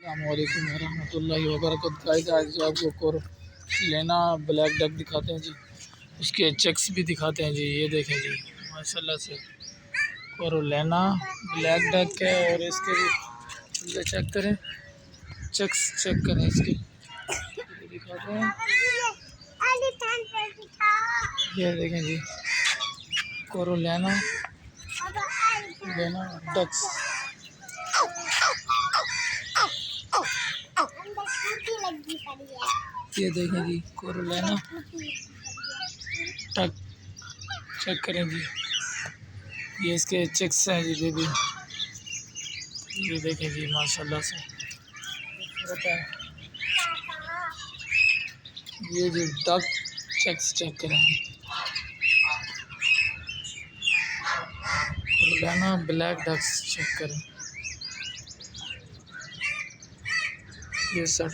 अस्सलामुअलैकुम वरहमतुल्लाहि वबरकातुहू। गाइस आज जो आपको लेना ब्लैक डक दिखाते हैं जी, उसके चेक्स भी दिखाते हैं जी। ये देखें जी माशाल्लाह से लेना ब्लैक डक है और इसके भी चेक करें, चेक्स चेक करें इसके, ये दिखाते हैं। ये देखें जी लेना डक्स। ये देखें जी लेना टक, चेक करें जी। ये इसके चेक्स हैं जी बेबी। ये देखें जी माशाल्लाह से है। ये जी डक चेक्स चेक करें, लेना ब्लैक डक्स चेक करें। ये सेटअप